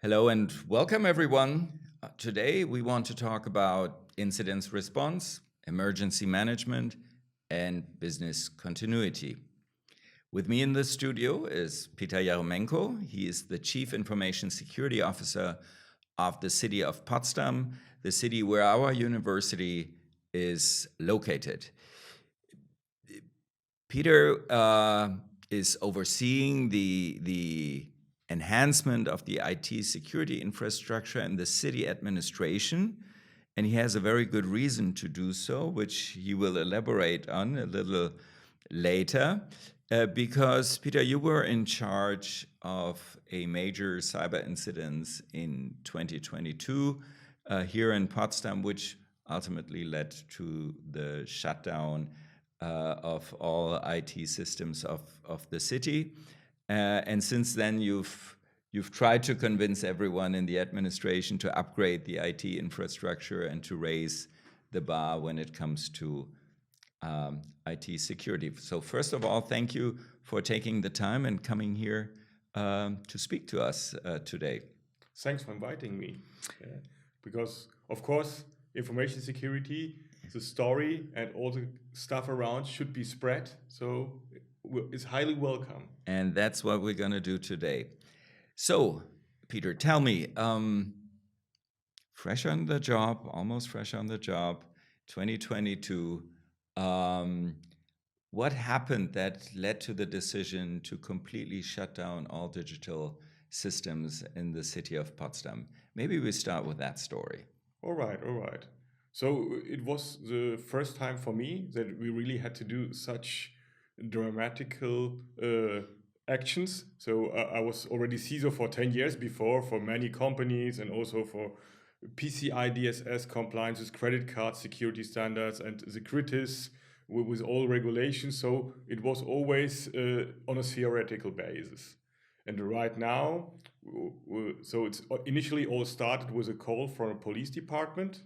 Hello and welcome, everyone. Today we want to talk about incident response, emergency management, and business continuity. With me in the studio is Peter Jaremenko. He is the Chief Information Security Officer of the city of Potsdam, the city where our university is located. Peter is overseeing the enhancement of the IT security infrastructure in the city administration, and he has a very good reason to do so, which he will elaborate on a little later. Because, Peter, you were in charge of a major cyber incident in 2022 here in Potsdam, which ultimately led to the shutdown of all IT systems of the city. And since then, you've tried to convince everyone in the administration to upgrade the IT infrastructure and to raise the bar when it comes to IT security. So first of all, thank you for taking the time and coming here to speak to us today. Thanks for inviting me. Because, of course, information security, the story and all the stuff around should be spread. So it's highly welcome. And that's what we're going to do today. So, Peter, tell me, fresh on the job, almost fresh on the job, 2022, what happened that led to the decision to completely shut down all digital systems in the city of Potsdam? Maybe we start with that story. All right. So it was the first time for me that we really had to do such dramatical actions. So I was already CISO for 10 years before for many companies and also for PCI DSS compliance with credit card security standards and the CRITIS with all regulations. So it was always on a theoretical basis. And right now, so it's initially all started with a call from a police department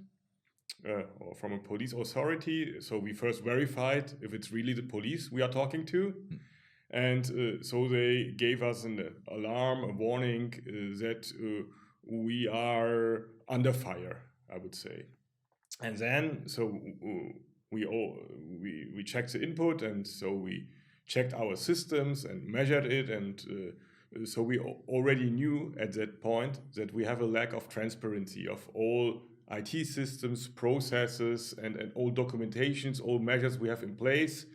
or from a police authority. So we first verified if it's really the police we are talking to. And so they gave us an alarm, a warning that we are under fire, I would say. And then, so we checked the input, and so we checked our systems and measured it, and so we already knew at that point that we have a lack of transparency of all IT systems, processes, and all documentations, all measures we have in place,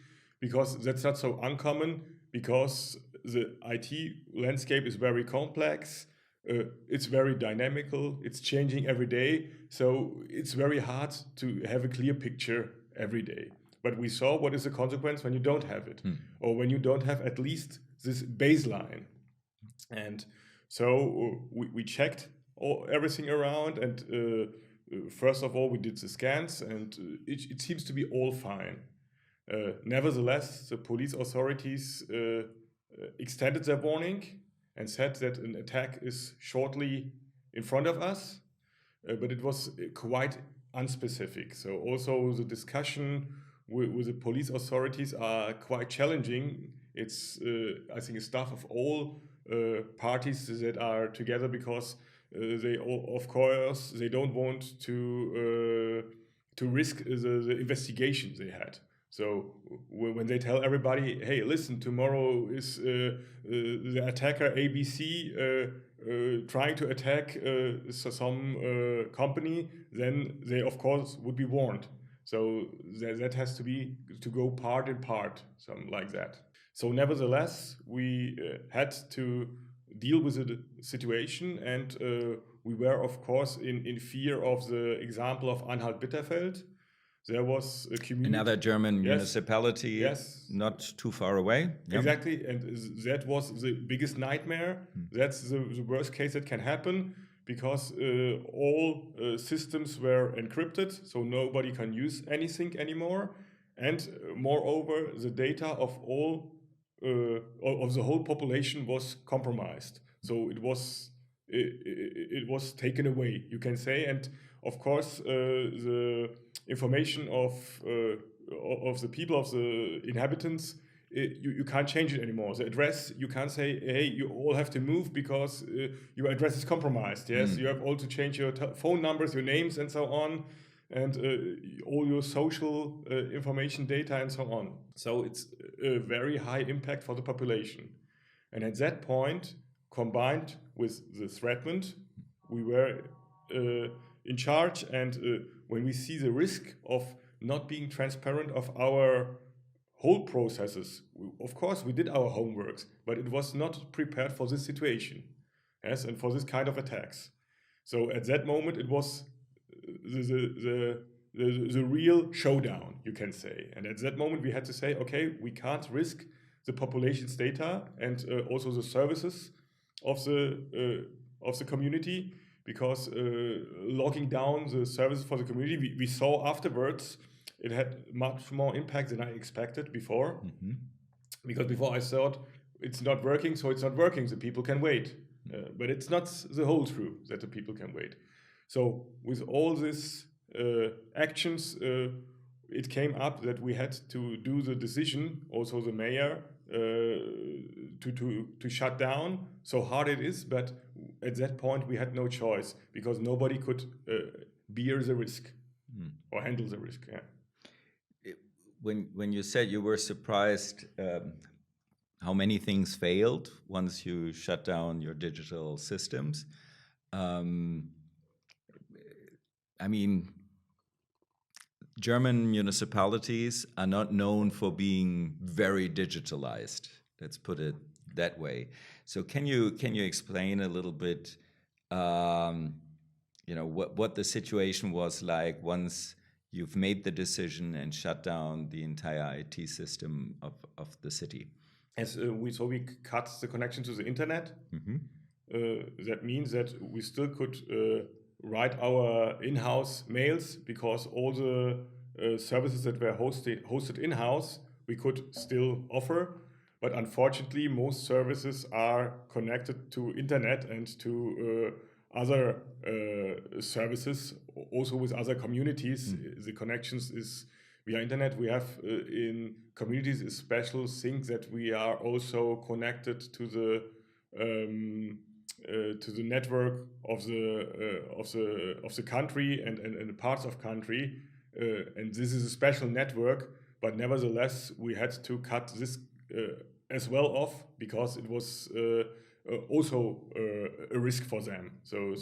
because that's not so uncommon, because the IT landscape is very complex. It's very dynamical, it's changing every day, so it's very hard to have a clear picture every day. But we saw what is the consequence when you don't have it, or when you don't have at least this baseline. And so we checked everything around, and first of all, we did the scans, and it seems to be all fine. Nevertheless, the police authorities extended their warning and said that an attack is shortly in front of us, but it was quite unspecific. So also the discussion with the police authorities are quite challenging. It's, I think, a stuff of all parties that are together, because they all, of course, they don't want to risk the investigation they had. So when they tell everybody, hey, listen, tomorrow is the attacker ABC trying to attack some company, then they, of course, would be warned. So that has to go part in part, something like that. So nevertheless, we had to deal with the situation, and we were, of course, in fear of the example of Anhalt-Bitterfeld. There was a community. Another German municipality, yes, not too far away. Yep. Exactly, and that was the biggest nightmare. That's the worst case that can happen, because all systems were encrypted, so nobody can use anything anymore. And moreover, the data of all of the whole population was compromised. So it was taken away, you can say. And of course, the information of the people, of the inhabitants, you can't change it anymore. The address, you can't say, hey, you all have to move because your address is compromised. Yes, you have all to change your phone numbers, your names, and so on, and all your social information data and so on. So it's a very high impact for the population. And at that point, combined with the threatment, we were in charge. And when we see the risk of not being transparent of our whole processes, of course, we did our homeworks, but it was not prepared for this situation, yes, and for this kind of attacks. So at that moment, it was the real showdown, you can say. And at that moment, we had to say, okay, we can't risk the population's data and also the services of the community, because locking down the services for the community, we saw afterwards it had much more impact than I expected before. Because before I thought it's not working, so it's not working, the people can wait. But it's not the whole truth that the people can wait. So with all these actions, it came up that we had to do the decision, also the mayor, to shut down. So hard it is, but at that point we had no choice, because nobody could bear the risk or handle the risk. Yeah. When you said you were surprised how many things failed once you shut down your digital systems, I mean, German municipalities are not known for being very digitalized. Let's put it that way. So can you explain a little bit, what the situation was like once you've made the decision and shut down the entire IT system of the city? As we cut the connection to the internet. That means that we still could write our in-house mails, because all the services that were hosted in-house we could still offer. But unfortunately, most services are connected to internet and to other services, also with other communities. The connections is via internet. We have in communities a special thing that we are also connected to the network of the country and parts of country, and this is a special network. But nevertheless, we had to cut this as well off, because it was also a risk for them. So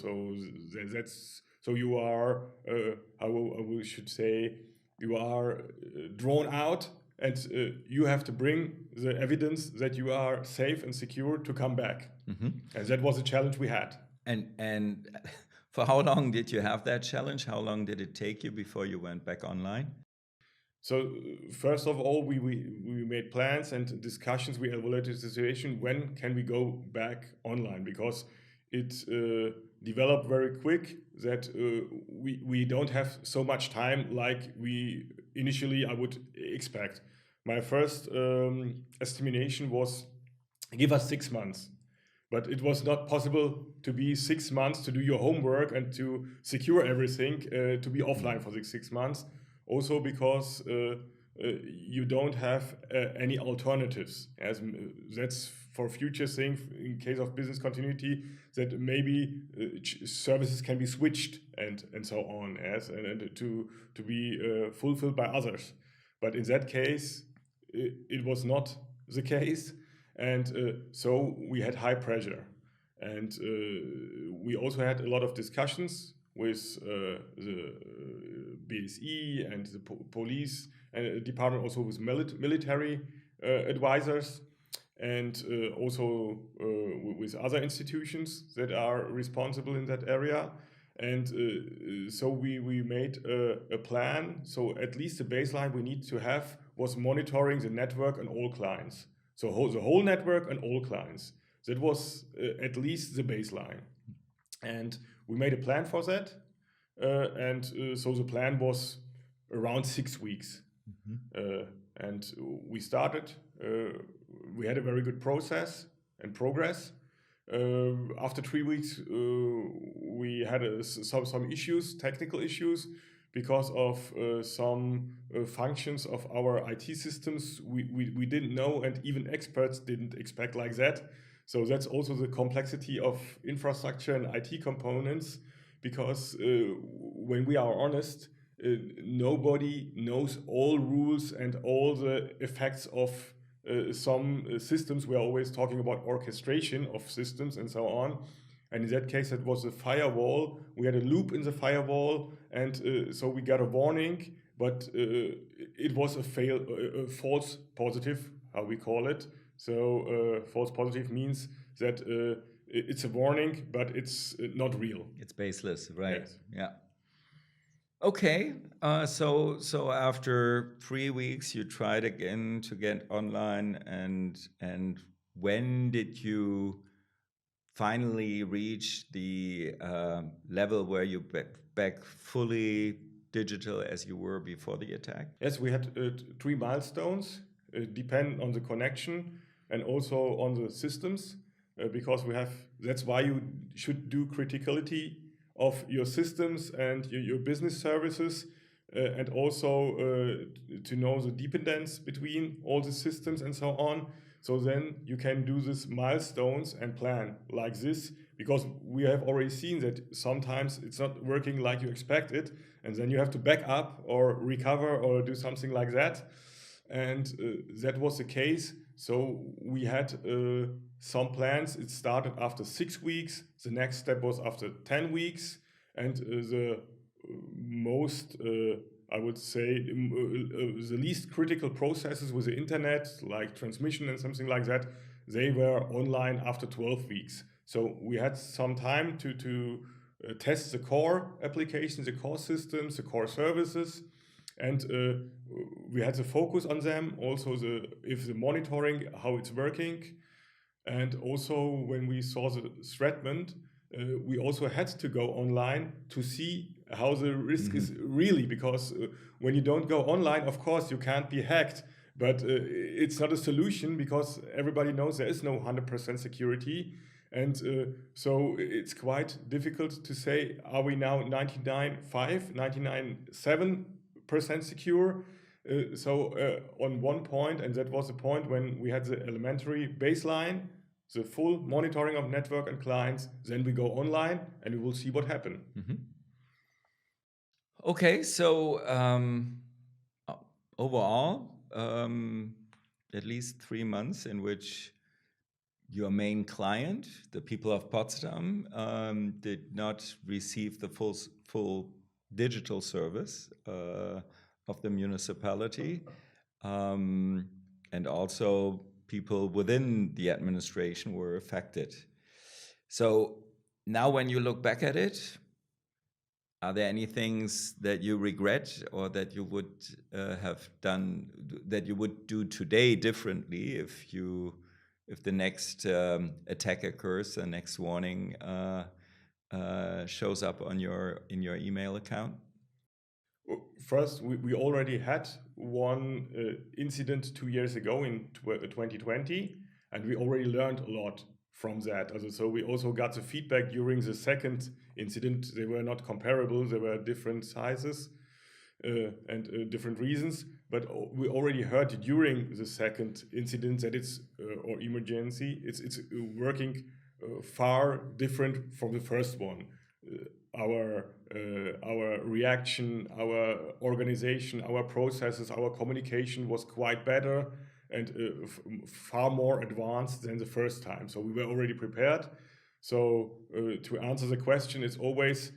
you are how we should say, you are drawn out, and you have to bring the evidence that you are safe and secure to come back. And that was a challenge we had. And for how long did you have that challenge? How long did it take you before you went back online? So first of all, we made plans and discussions. We evaluated the situation. When can we go back online? Because it developed very quick that we don't have so much time like we initially I would expect. My first estimation was give us 6 months. But it was not possible to be 6 months to do your homework and to secure everything, to be offline for the 6 months. Also because you don't have any alternatives. As that's for future things in case of business continuity, that maybe services can be switched and so on, and to be fulfilled by others. But in that case, it was not the case. And so we had high pressure. And we also had a lot of discussions with the BSE and the police department, also with military advisors, and also with other institutions that are responsible in that area. And so we made a plan. So at least the baseline we need to have was monitoring the network and all clients. So the whole network and all clients. That was at least the baseline. And we made a plan for that. So the plan was around 6 weeks. And we started. We had a very good process and progress. After 3 weeks, we had some issues, technical issues. because of some functions of our IT systems we didn't know, and even experts didn't expect like that. So that's also the complexity of infrastructure and IT components, because when we are honest, nobody knows all rules and all the effects of some systems. We are always talking about orchestration of systems and so on. And in that case, it was a firewall. We had a loop in the firewall, and so we got a warning, but it was a false positive, how we call it. So false positive means that it's a warning, but it's not real. It's baseless, right? Yes. Yeah. Okay, so after 3 weeks, you tried again to get online, and when did you finally reach the level where you back fully digital as you were before the attack? Yes, we had 3 milestones, depend on the connection and also on the systems, because that's why you should do criticality of your systems and your business services, and also to know the dependence between all the systems and so on. So then you can do these milestones and plan like this, because we have already seen that sometimes it's not working like you expected, and then you have to back up or recover or do something like that. And that was the case. So we had some plans. It started after 6 weeks. The next step was after 10 weeks. And the most, I would say, the least critical processes with the internet, like transmission and something like that, they were online after 12 weeks. So we had some time to test the core applications, the core systems, the core services, and we had to focus on them. Also, the monitoring, how it's working, and also when we saw the threatment, we also had to go online to see how the risk is really, because when you don't go online, of course, you can't be hacked. But it's not a solution, because everybody knows there is no 100% security. And so it's quite difficult to say, are we now 99.5, 99.7% secure? So on one point, and that was the point when we had the elementary baseline, the full monitoring of network and clients, then we go online and we will see what happened. Okay, so overall, at least 3 months in which your main client, the people of Potsdam, did not receive the full digital service of the municipality, and also people within the administration were affected. So now when you look back at it, are there any things that you regret, or that you would have done, that you would do today differently if the next attack occurs, the next warning shows up in your email account? First, we already had one incident 2 years ago in 2020, and we already learned a lot from that. So we also got the feedback during the second incident. They were not comparable, they were different sizes and different reasons, but we already heard during the second incident that it's or emergency, it's working far different from the first one. Our reaction, our organization, our processes, our communication was quite better and far more advanced than the first time. So we were already prepared. So to answer the question, it's always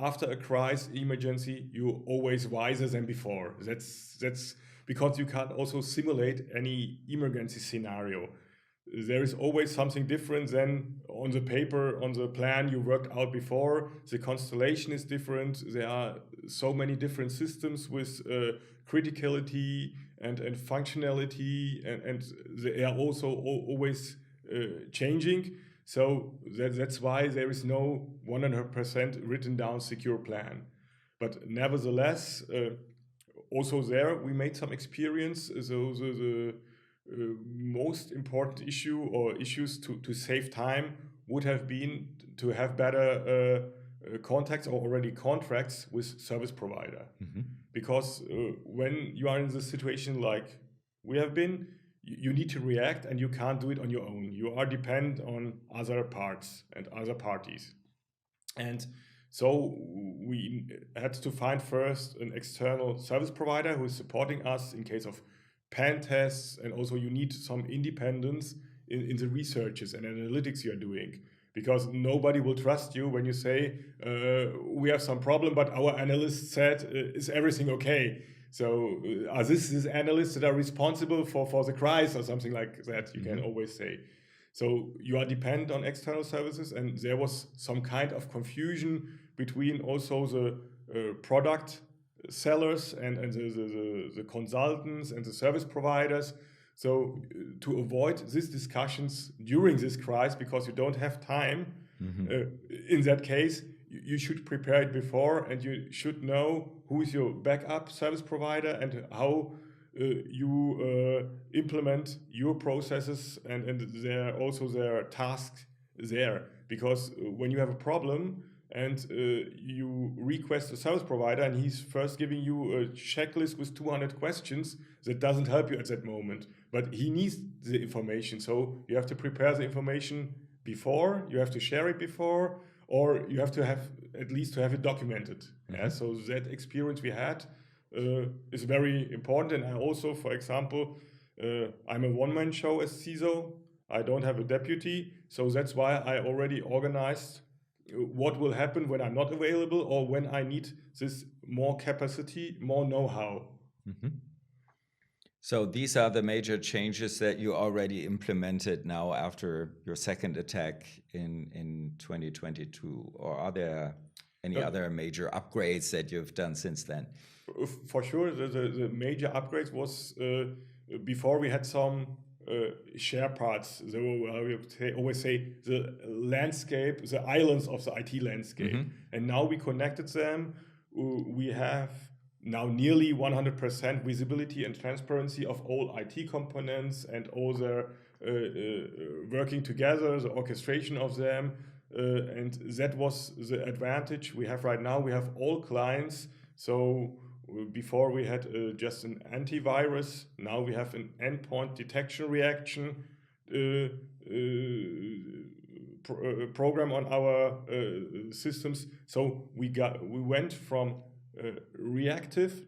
after a crisis, emergency, you're always wiser than before. That's because you can't also simulate any emergency scenario. There is always something different than on the paper, on the plan you worked out before. The constellation is different. There are so many different systems with criticality and functionality, and they are also always changing. So that's why there is no 100% written down secure plan. But nevertheless, also there we made some experience. So the most important issue or issues to save time would have been to have better contacts or already contracts with service provider. Because when you are in this situation like we have been, you need to react and you can't do it on your own. You are dependent on other parts and other parties. And so we had to find first an external service provider who is supporting us in case of pen tests, and also you need some independence in the researches and analytics you're doing, because nobody will trust you when you say, we have some problem, but our analyst said, is everything okay? So are these analysts that are responsible for the crisis or something like that, you can always say. So you are dependent on external services, and there was some kind of confusion between also the product sellers and the consultants and the service providers. So to avoid these discussions during this crisis, because you don't have time, in that case, you should prepare it before, and you should know who is your backup service provider and how you implement your processes and their tasks there. Because when you have a problem and you request a service provider and he's first giving you a checklist with 200 questions, that doesn't help you at that moment. But he needs the information, so you have to prepare the information before, you have to share it before, or you have to have at least to have it documented. Yeah? So that experience we had is very important. And I also, for example, I'm a one-man show as CISO. I don't have a deputy, so that's why I already organized what will happen when I'm not available or when I need this more capacity, more know-how. So these are the major changes that you already implemented now after your second attack in 2022, or are there any other major upgrades that you've done since then? For sure, the major upgrades was before we had some share parts. So we always say the landscape, the islands of the IT landscape, and now we connected them. We have now nearly 100% visibility and transparency of all IT components and all their working together, the orchestration of them. And that was the advantage we have right now. We have all clients. So before we had just an antivirus, now we have an endpoint detection reaction program on our systems. So we went from reactive,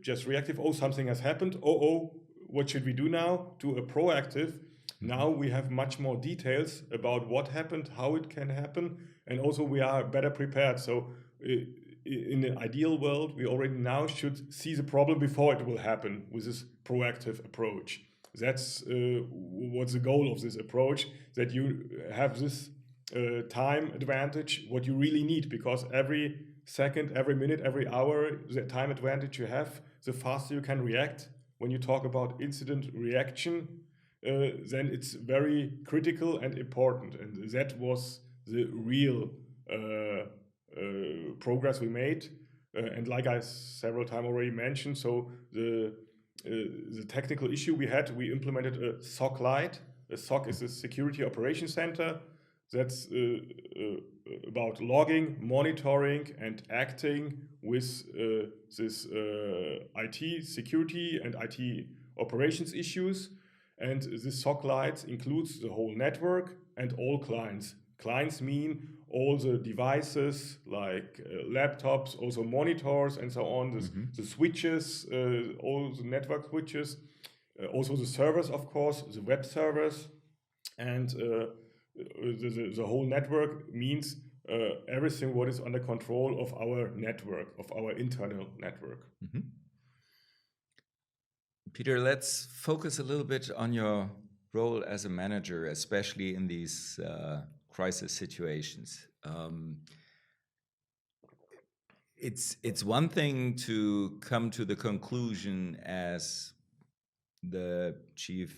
oh, something has happened, what should we do now, to a proactive. Now we have much more details about what happened, how it can happen, and also we are better prepared. So in an ideal world, we already now should see the problem before it will happen with this proactive approach. That's what's the goal of this approach, that you have this time advantage, what you really need, because every second, every minute, every hour, the time advantage you have, the faster you can react. When you talk about incident reaction, then it's very critical and important. And that was the real progress we made. And like I several times already mentioned, so the technical issue we had, we implemented a SOC Lite. A SOC is a Security Operations Center. That's about logging, monitoring, and acting with this IT security and IT operations issues. And this SOC Lite includes the whole network and all clients. Clients mean all the devices like laptops, also monitors and so on, the switches, all the network switches, also the servers, of course, the web servers, and the whole network means everything what is under control of our network, of our internal network. Peter, let's focus a little bit on your role as a manager, especially in these crisis situations. It's one thing to come to the conclusion as the chief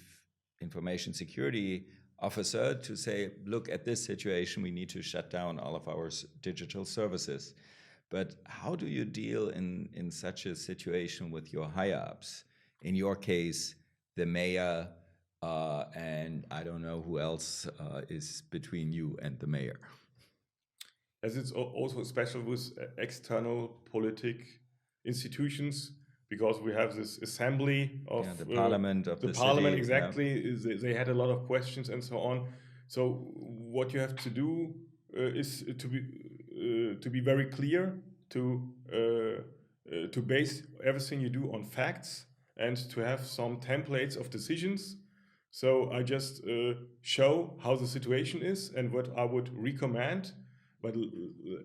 information security officer to say, look, at this situation, we need to shut down all of our digital services. But how do you deal in such a situation with your higher-ups? In your case, the mayor, and I don't know who else is between you and the mayor. as it's also special with external politic institutions, because we have this assembly of the parliament of the the parliament, city. exactly. They had a lot of questions and so on. So what you have to do is to be very clear, to base everything you do on facts, and to have some templates of decisions. So I just show how the situation is and what I would recommend. But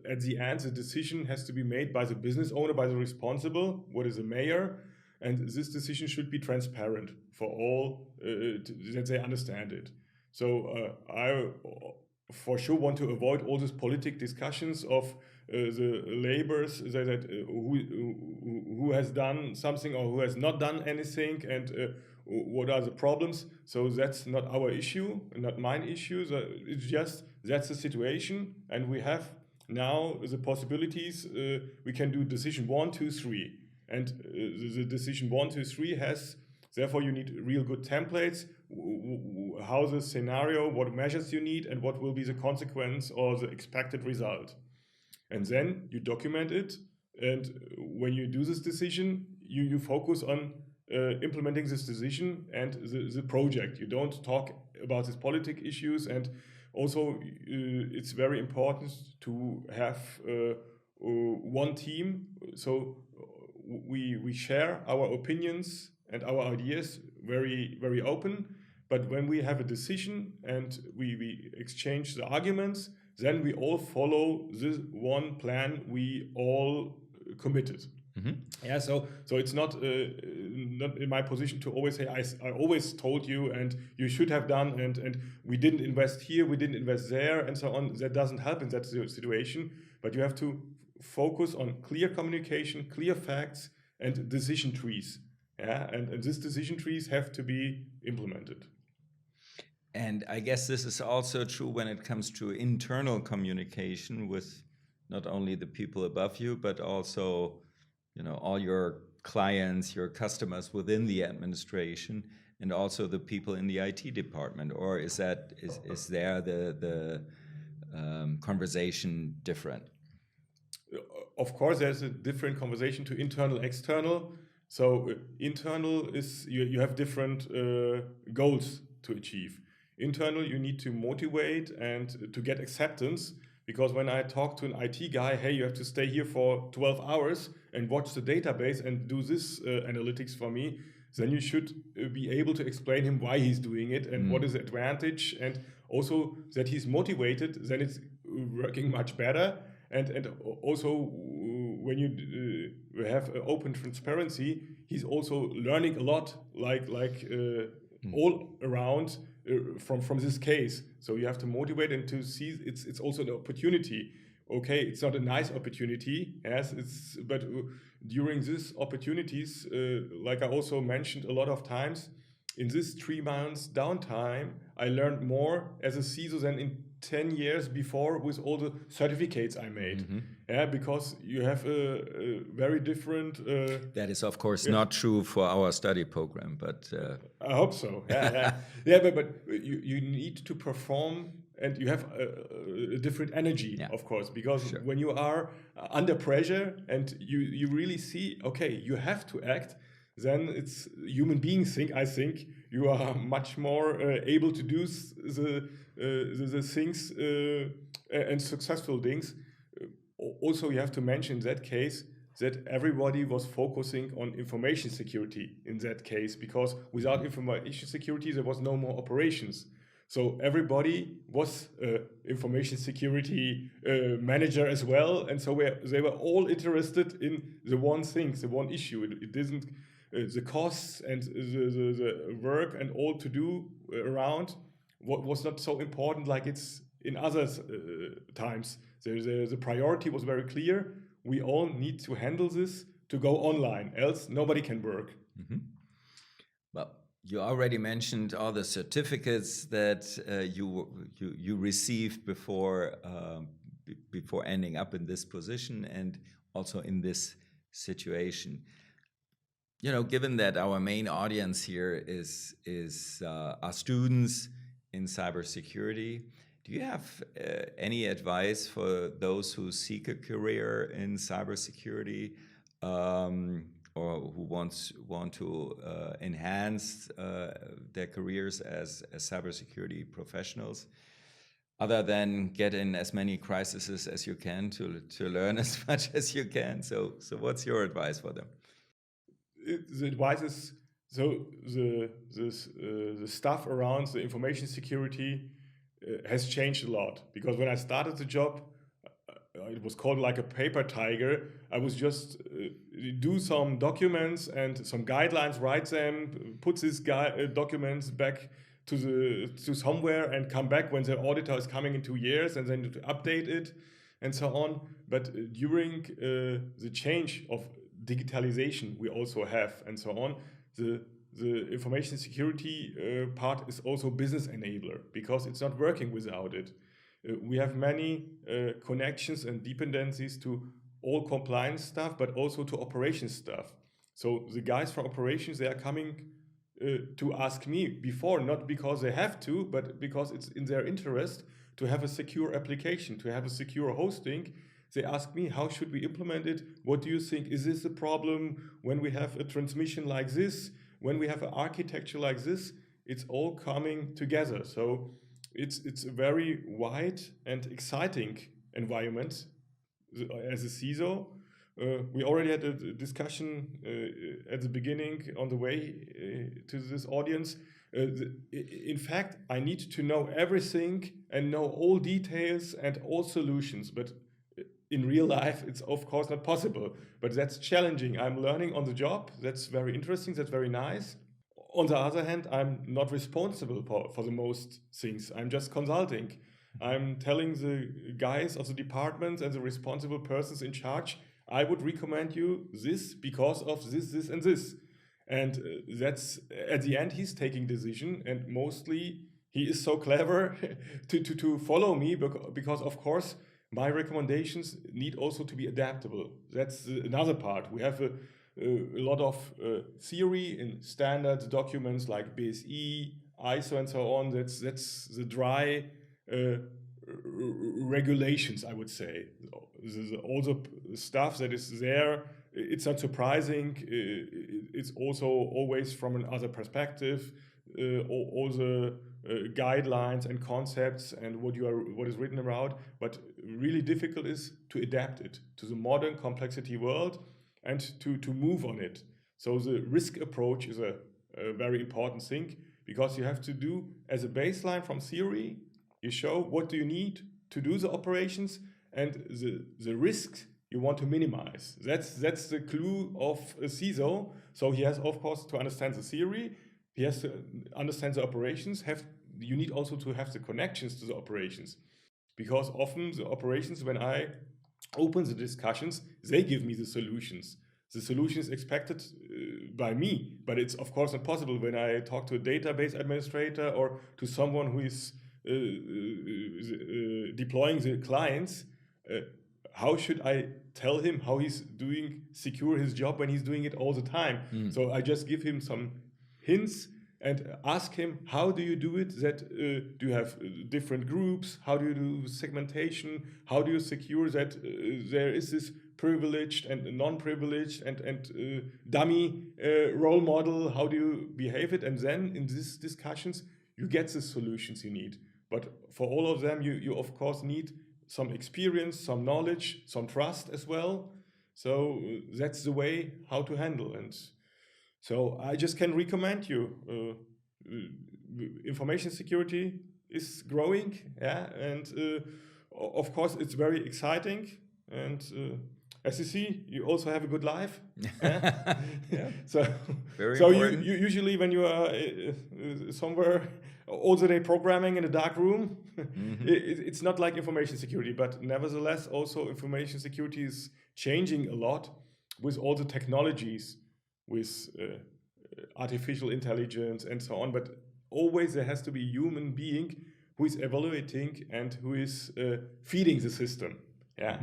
at the end, the decision has to be made by the business owner, by the responsible, what is the mayor. And this decision should be transparent for all, that they understand it. So I for sure want to avoid all these politic discussions of the labors that who has done something or who has not done anything, and what are the problems. So that's not our issue, not mine issue. So it's just that's the situation, and we have now the possibilities. We can do decision 1, 2, 3, and the decision 1, 2, 3 has. Therefore, you need real good templates, how the scenario, what measures you need, and what will be the consequence or the expected result. And then you document it. And when you do this decision, you focus on implementing this decision and the project. You don't talk about these politic issues. And also, it's very important to have one team. So we share our opinions and our ideas very, very open. But when we have a decision and we exchange the arguments, then we all follow this one plan we all committed. Yeah, so it's not in my position to always say I always told you and you should have done, and we didn't invest here, we didn't invest there, and so on. That doesn't help in that situation. But you have to focus on clear communication, clear facts, and decision trees. Yeah, and these decision trees have to be implemented. And I guess this is also true when it comes to internal communication with not only the people above you, but also, all your clients, your customers within the administration, and also the people in the IT department. Or is there the conversation different? Of course, there's a different conversation to internal, external. So internal is you have different goals to achieve. Internal, you need to motivate and to get acceptance, because when I talk to an IT guy, hey, you have to stay here for 12 hours and watch the database and do this analytics for me, then you should be able to explain him why he's doing it and what is the advantage, and also that he's motivated, then it's working much better. And also when you have open transparency, he's also learning a lot, like all around from this case. So you have to motivate and to see it's also an opportunity. Okay, it's not a nice opportunity, yes, but during these opportunities, like I also mentioned a lot of times, in this 3 months downtime, I learned more as a CISO than in 10 years before with all the certificates I made. Yeah, because you have a very different... that is, of course, not true for our study program, but... I hope so. Yeah, but you need to perform, and you have a different energy, of course, because when you are under pressure and you really see, okay, you have to act, then it's human beings I think you are much more able to do the things and successful things. Also, you have to mention in that case that everybody was focusing on information security in that case, because without information security, there was no more operations. So everybody was information security manager as well, and so they were all interested in the one thing, the one issue. It didn't the costs and the work and all to do around what was not so important like it's in other times. The priority was very clear. We all need to handle this to go online, else nobody can work. Well, you already mentioned all the certificates that you received before ending up in this position and also in this situation. Given that our main audience here is our students in cybersecurity, Do you have any advice for those who seek a career in cybersecurity, or who want to enhance their careers as cybersecurity professionals, other than get in as many crises as you can to learn as much as you can? So what's your advice for them? The advice is, so the stuff around the information security has changed a lot, because when I started the job, it was called like a paper tiger. I was just do some documents and some guidelines, write them, put these documents back to somewhere, and come back when the auditor is coming in 2 years, and then to update it and so on. But during the change of digitalization we also have and so on, the information security part is also business enabler, because it's not working without it. We have many connections and dependencies to all compliance stuff, but also to operations stuff. So the guys from operations, they are coming to ask me before, not because they have to, but because it's in their interest to have a secure application, to have a secure hosting. They ask me, how should we implement it? What do you think? Is this a problem when we have a transmission like this? When we have an architecture like this? It's all coming together. So it's a very wide and exciting environment as a CISO. We already had a discussion at the beginning on the way to this audience. In fact, I need to know everything and know all details and all solutions, but in real life, it's of course not possible, but that's challenging. I'm learning on the job. That's very interesting. That's very nice. On the other hand, I'm not responsible for the most things. I'm just consulting. I'm telling the guys of the departments and the responsible persons in charge, I would recommend you this because of this, and this. And that's, at the end, he's taking decision, and mostly he is so clever to follow me, because of course, my recommendations need also to be adaptable. That's another part. We have a lot of theory in standard documents like BSI, ISO, and so on. That's the dry regulations, I would say. All the stuff that is there, it's not surprising. It's also always from another perspective. All the guidelines and concepts and what is written about, but really difficult is to adapt it to the modern complexity world and to move on it. So the risk approach is a very important thing, because you have to do as a baseline from theory, you show what do you need to do the operations, and the risks you want to minimize. That's the clue of a CISO. So he has, of course, to understand the theory. He has to understand the operations. You need also to have the connections to the operations, because often the operations, when I open the discussions, they give me the solutions. The solution is expected by me, but it's of course not possible when I talk to a database administrator or to someone who is deploying the clients. How should I tell him how he's doing secure his job when he's doing it all the time? So I just give him some hints and ask him, how do you do it? Do you have different groups? How do you do segmentation? How do you secure that there is this privileged and non-privileged and dummy role model? How do you behave it? And then in these discussions, you get the solutions you need. But for all of them, you of course need some experience, some knowledge, some trust as well. So that's the way how to handle. And so I just can recommend you. Information security is growing, yeah, and of course it's very exciting. And as you see, you also have a good life. Yeah. Yeah. So Important. you usually when you are somewhere all the day programming in a dark room, it's not like information security, but nevertheless also information security is changing a lot with all the technologies, with artificial intelligence and so on. But always there has to be a human being who is evaluating and who is feeding the system. Yeah.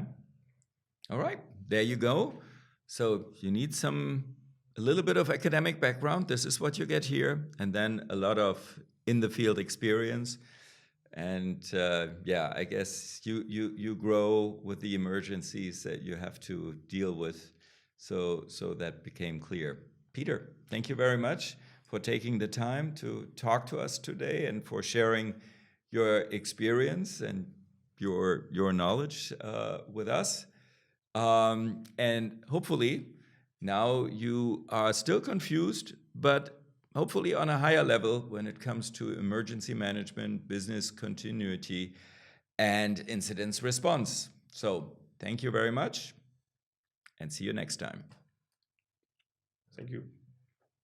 All right, there you go. So you need a little bit of academic background. This is what you get here, and then a lot of in the field experience. And yeah, I guess you grow with the emergencies that you have to deal with. So that became clear. Peter, thank you very much for taking the time to talk to us today and for sharing your experience and your knowledge with us. And hopefully now you are still confused, but hopefully on a higher level when it comes to emergency management, business continuity, and incident response. So thank you very much and see you next time. Thank you.